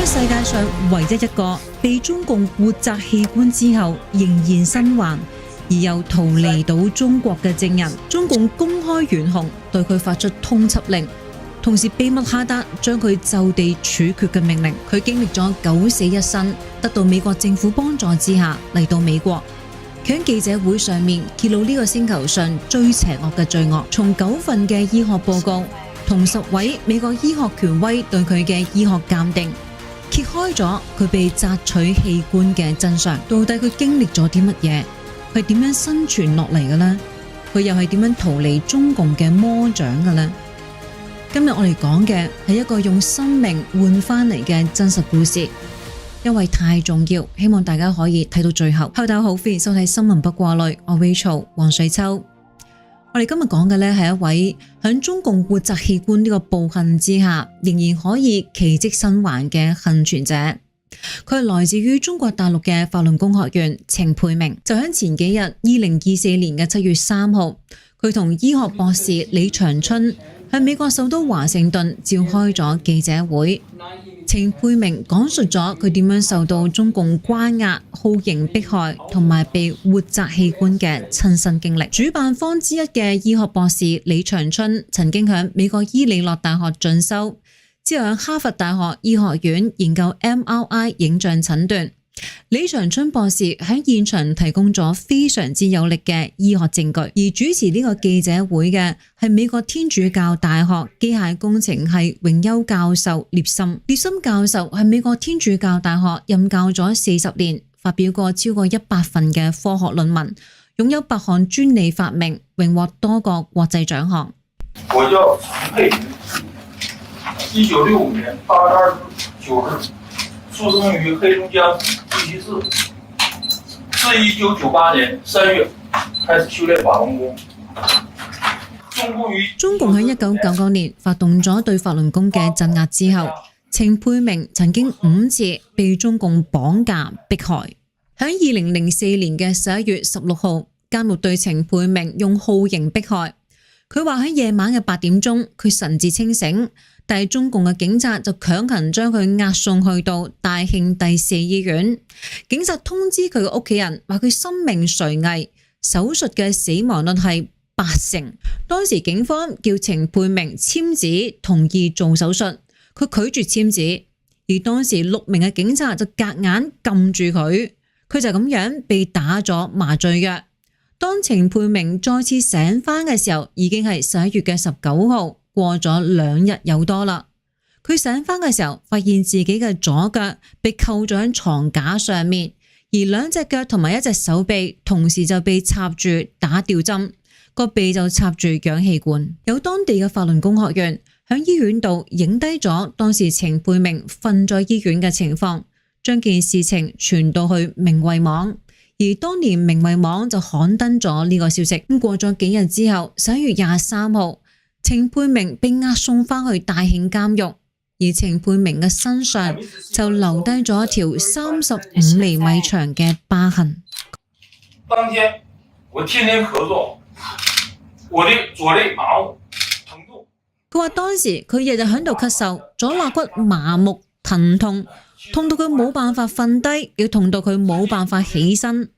係世界上唯一一個被中共活摘器官之後仍然生還而又逃離到中國嘅證人。中共公開懸紅，對佢發出通緝令，同時秘密下達將佢就地處決嘅命令。佢經歷咗九死一生，得到美國政府幫助之下嚟到美國。佢喺記者會上面揭露呢個星球上最邪惡嘅罪惡，從9份嘅醫學報告同10位美國醫學權威對佢嘅醫學鑑定，揭開咗佢被摘取器官嘅真相。到底佢經歷咗啲乜嘢？佢點樣生存落嚟嘅呢？佢又係點樣逃離中共嘅魔掌嘅呢？今日我哋講嘅係一個用生命換翻嚟嘅真實故事，因為太重要，希望大家可以睇到最後。大家好，歡迎收睇新聞不過濾，我 Rachel 黃水秋。我哋今日講嘅呢係一位響中共活摘器官呢個暴行之下，仍然可以奇蹟生還嘅幸存者。佢係來自於中國大陸嘅法輪功學員程佩明。就喺前幾日，2024年嘅7月3號，佢同醫學博士李長春喺美國首都華盛頓召開咗記者會。程佩明講述咗佢點樣受到中共關押、酷刑迫害同埋被活摘器官嘅親身經歷。主辦方之一嘅醫學博士李長春曾經喺美國伊利諾大學進修，之後喺哈佛大學醫學院研究 MRI 影像診斷。李長春博士喺現場提供咗非常之有力嘅醫學證據，而主持呢個記者會嘅係美國天主教大學機械工程系榮休教授聶森。聶森教授係美國天主教大學任教咗40年，發表過超過100份嘅科學論文，擁有8項專利發明，榮獲多個國際獎項。我叫程佩明，1965年8月29日出生於黑龍江第七市，自1998年3月開始修煉法輪功。中共喺1999年發動咗對法輪功嘅鎮壓之後，程佩明曾經5次被中共綁架迫害。喺2004年嘅11月16號，監獄對程佩明用酷刑迫害。佢話喺夜晚嘅8點鐘，佢神志清醒，但係中共嘅警察就強行將佢押送去到大慶第4醫院。警察通知佢嘅屋企人，話佢生命垂危，手術嘅死亡率係80%。當時警方叫程佩明簽字同意做手術，佢拒絕簽字，而當時6名嘅警察就夾硬撳住佢，佢就咁樣被打咗麻醉藥。當程佩明再次醒返嘅時候，已經係11月嘅19號，過咗2日有多啦。佢醒返嘅時候，發現自己嘅左腳被扣咗喺床架上面，而2隻腳同埋1隻手臂同時就被插住打吊針，個鼻就插住氧氣罐。有當地嘅法輪功學員喺醫院度影低咗當時程佩明瞓咗醫院嘅情況，將件事情傳到去明慧網。而當年明慧網就刊登咗呢個消息。過咗幾日之後，11月23號，程佩明被押送翻去大慶監獄，而程佩明嘅身上就留低咗一條35厘米長嘅疤痕。當天我天天咳嗽，我的左肋麻木疼痛。佢話當時佢日日喺度咳嗽，左肋骨麻木疼痛，痛到佢冇辦法瞓低，要痛到佢冇辦法起身。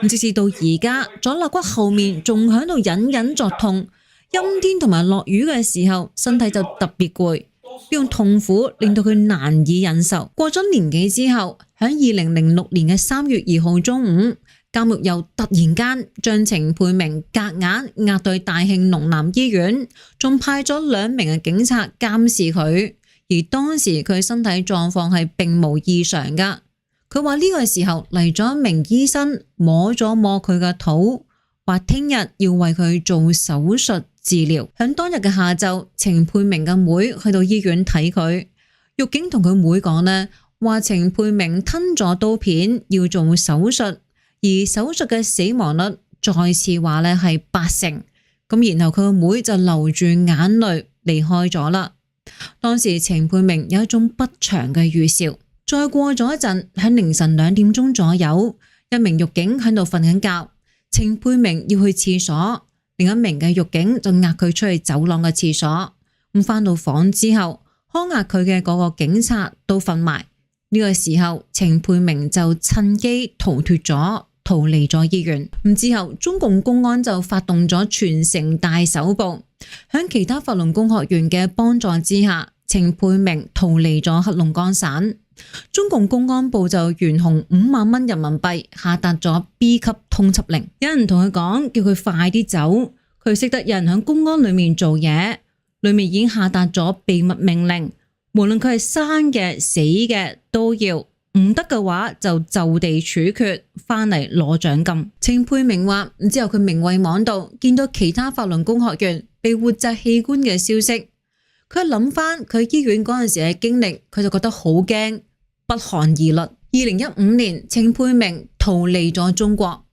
直至到而家，左肋骨後面仲喺度隱隱作痛。陰天同埋落雨嘅時候，身體就特別攰，呢種痛苦令到佢難以忍受。過咗年幾之後，喺2006年嘅3月2號中午，監獄又突然間將程佩明夾硬押到大慶農南醫院，仲派咗2名嘅警察監視佢。而當時佢身體狀況係並無異常噶。佢話呢個時候嚟咗一名醫生摸咗摸佢嘅肚，話聽日要為佢做手術治療。響當日嘅下晝，程佩明嘅妹去到醫院睇佢，獄警同佢妹講呢，話程佩明吞咗刀片要做手術，而手術嘅死亡率再次話呢係80%。咁然後佢個妹就流住眼淚離開咗啦。當時程佩明有一種不祥嘅預兆。再過咗一陣，喺凌晨2點鐘左右，一名獄警喺度瞓緊覺，程佩明要去廁所，另一名嘅獄警就押佢出去走廊嘅廁所。咁返到房之後，看押佢嘅嗰個警察都瞓埋，呢個時候，程佩明就趁機逃離咗醫院。咁之後，中共公安就發動咗全城大搜捕，喺其他法輪功學員嘅幫助之下，程佩明逃離咗黑龍江省。中共公安部就懸紅5萬蚊人民幣下達咗 B 級通緝令。有人同佢講，叫佢快啲走，佢識得有人喺公安裏面做嘢，裏面已經下達咗秘密命令。無論佢係生嘅死嘅都要，唔得嘅話就地處決，翻嚟攞獎金。程佩明話，之後佢明慧網度見到其他法輪功學員被活摘器官嘅消息，佢諗翻佢醫院嗰陣時嘅經歷，佢就覺得好驚，不寒而慄。2015年，程佩明逃離咗中國。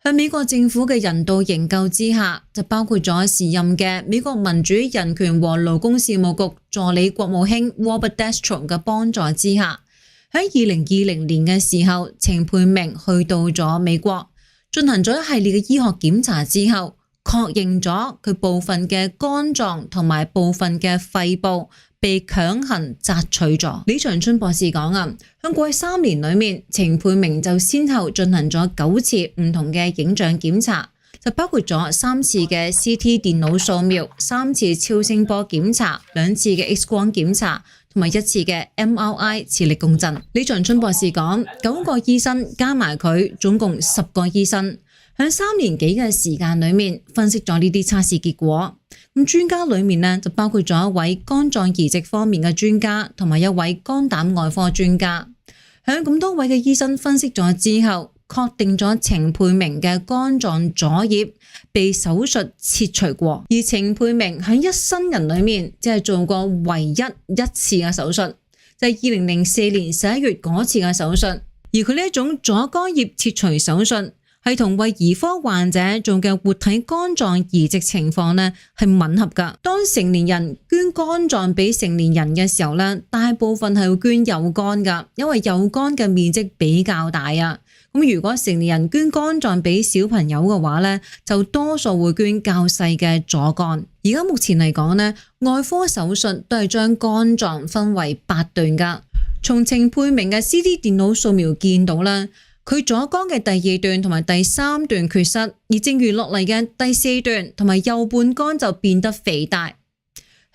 喺美國政府嘅人道營救之下，就包括咗時任嘅美國民主人權和勞工事務局助理國務卿 Robert Destro 嘅幫助之下，喺2020年嘅時候，程佩明去到咗美國，進行咗一系列嘅醫學檢查之後，確認咗佢部分嘅肝臟同埋部分嘅肺部被強行摘取咗。李長春博士講啊，喺過去3年裏面，程佩明就先後進行咗9次唔同嘅影像檢查，就包括咗3次嘅 CT 電腦掃描、3次超聲波檢查、2次嘅 X 光檢查同埋1次嘅 MRI 磁力共振。李長春博士講，9個醫生加埋佢，總共10個醫生，喺3年幾嘅時間裏面分析咗呢啲測試結果。咁專家裏面呢，就包括咗一位肝臟移植方面嘅專家，同埋一位肝膽外科專家。喺咁多位嘅醫生分析咗之後，確定咗程佩明嘅肝臟左葉被手術切除過，而程佩明喺一生人裏面只係做過唯一一次嘅手術，就係2004年11月嗰次嘅手術。而佢呢一種左肝葉切除手術，係同為兒科患者做嘅活體肝臟移植情況呢係吻合噶。當成年人捐肝臟俾成年人嘅時候呢，大部分係會捐右肝噶，因為右肝嘅面積比較大啊。咁如果成年人捐肝臟俾小朋友嘅話呢，就多數會捐較細嘅左肝。而家目前嚟講呢，外科手術都係將肝臟分為8段噶。從程佩明嘅 CT 電腦掃描見到啦，佢左肝嘅第2段同埋第3段缺失，而剩餘落嚟嘅第4段同埋右半肝就變得肥大。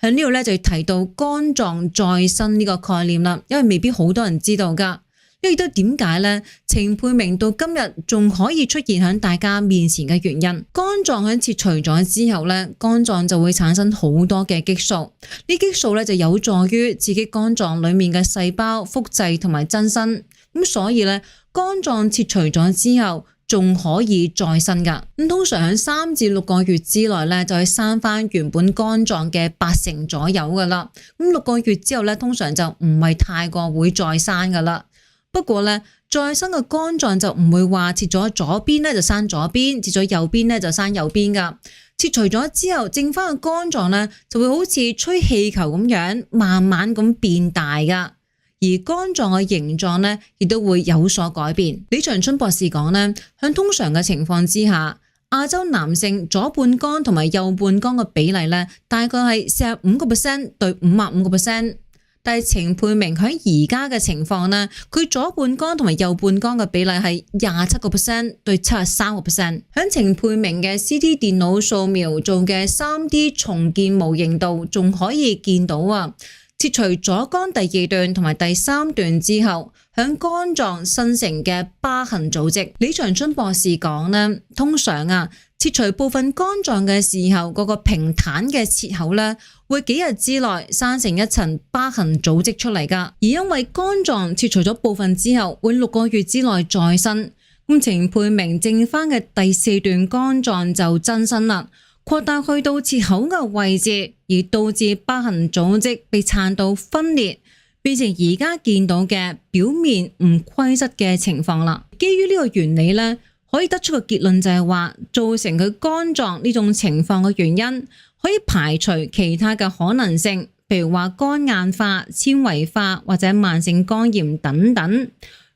喺呢度咧就提到肝臟再生呢個概念啦，因為未必好多人知道噶。呢亦都點解咧？程佩明到今日仲可以出現喺大家面前嘅原因，肝臟喺切除咗之後咧，肝臟就會產生好多嘅激素，呢激素咧就有助於刺激肝臟裏面嘅細胞複製同埋增生。咁所以咧，肝臟切除咗之後，仲可以再生噶。咁通常喺3至6個月之內咧，就係生翻原本肝臟嘅80%左右噶啦。咁6個月之後咧，通常就唔係太過會再生噶啦。不過咧，再生嘅肝臟就唔會話切咗左邊咧就生左邊，切咗右邊咧就生右邊噶。切除咗之後，剩翻嘅肝臟咧就會好似吹氣球咁樣，慢慢咁變大噶。而肝臟嘅形狀咧，亦都會有所改變。李長春博士講咧，喺通常嘅情況之下，亞洲男性左半肝同埋右半肝嘅比例咧，大概係45% 對55%。但係程佩明喺而家嘅情況咧，佢左半肝同埋右半肝嘅比例係27% 對73%。喺程佩明嘅 CT 電腦掃描做嘅 3D 重建模型度，仲可以見到啊，切除左肝第2段同埋第3段之後，喺肝臟生成嘅疤痕組織。李長春博士講咧，通常啊，切除部分肝臟嘅時候，嗰個平坦嘅切口咧，會幾日之內生成一層疤痕組織出嚟噶。而因為肝臟切除咗部分之後，會6個月之內再生，咁程佩明剩翻嘅第4段肝臟就增生啦，擴大去到切口嘅位置，而導致疤痕組織被撐到分裂，變成而家見到嘅表面唔規則嘅情況啦。基於呢個原理咧，可以得出個結論就係話，造成佢肝臟呢種情況嘅原因，可以排除其他嘅可能性，譬如話肝硬化、纖維化或者慢性肝炎等等。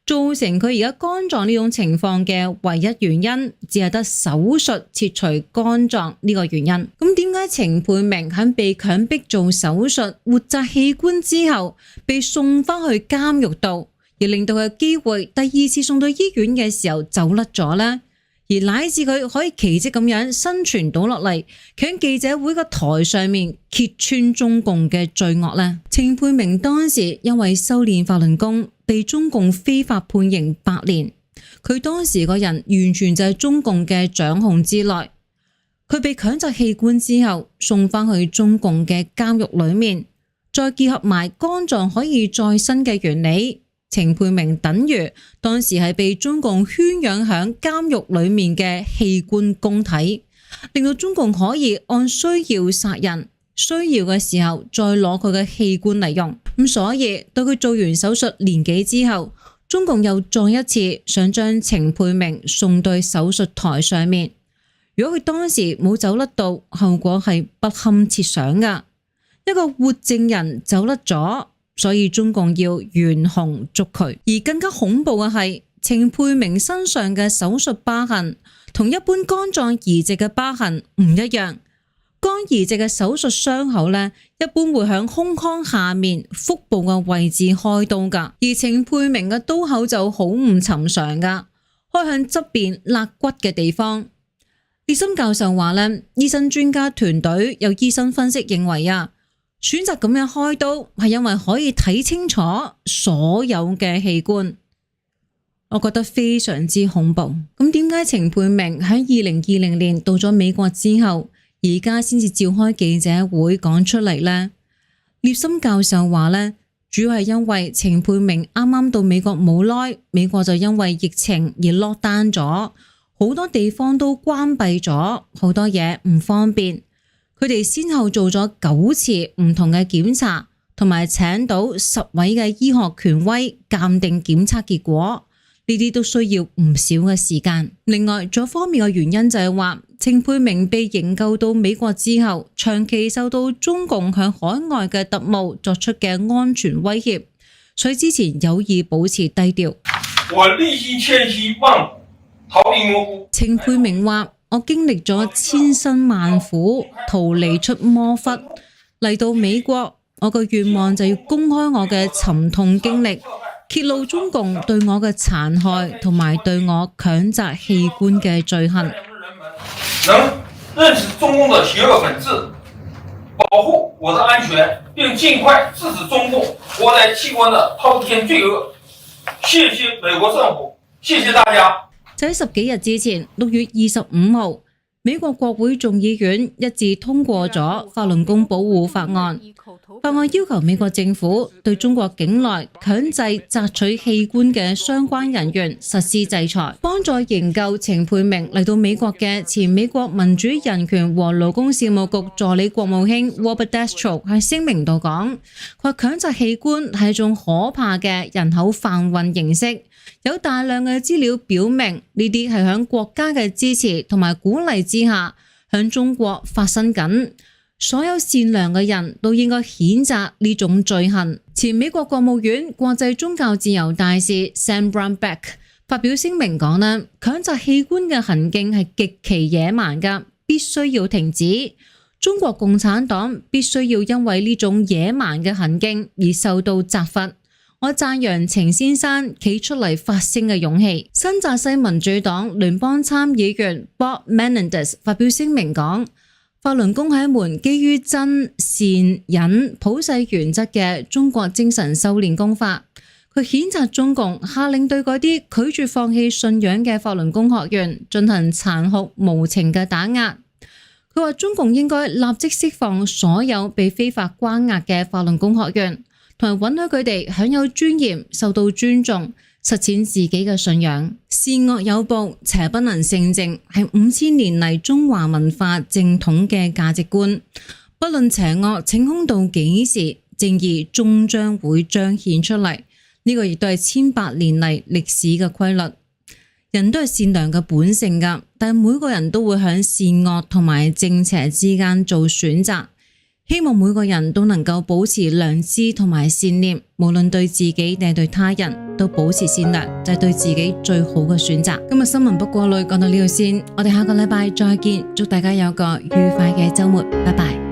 造成佢而家肝臟呢種情況嘅唯一原因，只係得手術切除肝臟呢個原因。咁點解程佩明喺被強迫做手術活摘器官之後，被送翻去監獄度，而令到佢嘅機會第二次送到醫院嘅時候走甩咗呢？而乃至佢可以奇蹟咁樣生存到落嚟，喺記者會嘅台上面揭穿中共嘅罪惡呢？程佩明當時因為修煉法輪功，被中共非法判刑8年。佢當時個人完全就係中共嘅掌控之內。佢被強摘器官之後，送翻去中共嘅監獄裏面，再結合埋肝臟可以再生嘅原理。程佩明等於當時係被中共圈養響監獄裏面嘅器官公體，令到中共可以按需要殺人，需要嘅時候再攞佢嘅器官嚟用。咁所以到佢做完手術年幾之後，中共又再一次想將程佩明送到手術台上面。如果佢當時冇走甩到，後果係不堪設想噶。一個活證人走甩咗，所以中共要懸紅捉佢。而更加恐怖嘅係，程佩明身上嘅手術疤痕同一般肝臟移植嘅疤痕唔一樣。肝移植嘅手術傷口呢，一般會響胸腔下面腹部嘅位置開刀噶，而程佩明嘅刀口就好唔尋常噶，開向側邊肋骨嘅地方。列森教授話呢，醫生專家團隊有醫生分析認為啊，選擇咁樣開刀係因為可以睇清楚所有嘅器官。我覺得非常之恐怖。咁點解程佩明喺2020年到咗美國之後，而家先至召開記者會講出嚟呢？列森教授話呢，主要係因為程佩明啱啱到美國冇耐，美國就因為疫情而落單咗，好多地方都關閉咗，好多嘢唔方便。佢哋先後做咗9次唔同嘅檢查，同埋請到10位嘅醫學權威鑑定檢測結果，呢啲都需要唔少嘅時間。另外，仲有方面嘅原因就係話，程佩明被營救到美國之後，長期受到中共向海外嘅特務作出嘅安全威脅，所以之前有意保持低調。我立心遷徙望逃離模糊。程佩明話：我經歷咗千辛萬苦，逃離出魔窟，嚟到美國，我嘅願望就要公開我嘅沉痛經歷，揭露中共對我嘅殘害同埋對我強摘器官嘅罪行。能認識中共的邪惡本質，保護我的安全，並盡快制止中共活摘器官的滔天罪惡。謝謝美國政府，謝謝大家。就喺10幾日之前，6月25號，美國國會眾議院一致通過咗法輪功保護法案。法案要求美國政府對中國境內強制摘取器官嘅相關人員實施制裁。幫助營救程佩明嚟到美國嘅前美國民主人權和勞工事務局助理國務卿 Robert Destro 喺聲明度講，佢強摘器官係一種可怕嘅人口販運形式，有大量嘅資料表明呢啲係響國家嘅支持同埋鼓勵之下響中國發生緊。所有善良嘅人都應該譴責呢種罪行。前美國國務院國際宗教自由大使 Sam Brownback 發表聲明講啦，強摘器官嘅行徑係極其野蠻噶，必須要停止。中國共產黨必須要因為呢種野蠻嘅行徑而受到責罰。我讚揚程先生企出嚟發聲嘅勇氣。新澤西民主黨聯邦參議員 Bob Menendez 發表聲明講，法輪功係一門基於真善忍普世原則嘅中國精神修煉功法。佢譴責中共下令對嗰啲拒絕放棄信仰嘅法輪功學員進行殘酷無情嘅打壓。佢話中共應該立即釋放所有被非法關押嘅法輪功學員，同埋允許佢哋享有尊嚴、受到尊重、實踐自己嘅信仰。善惡有報，邪不能勝正，係5000年嚟中華文化正統嘅價值觀。不論邪惡逞凶到幾時，正義終將會彰顯出嚟。呢個亦都係千百年嚟歷史嘅規律。人都係善良嘅本性噶，但係每個人都會喺善惡同埋正邪之間做選擇。希望每個人都能夠保持良知同埋善念，無論對自己定係對他人。都保持善良，就係對自己最好嘅選擇。今日新聞不過濾講到呢度先，我哋下個禮拜再見，祝大家有個愉快嘅週末，拜拜。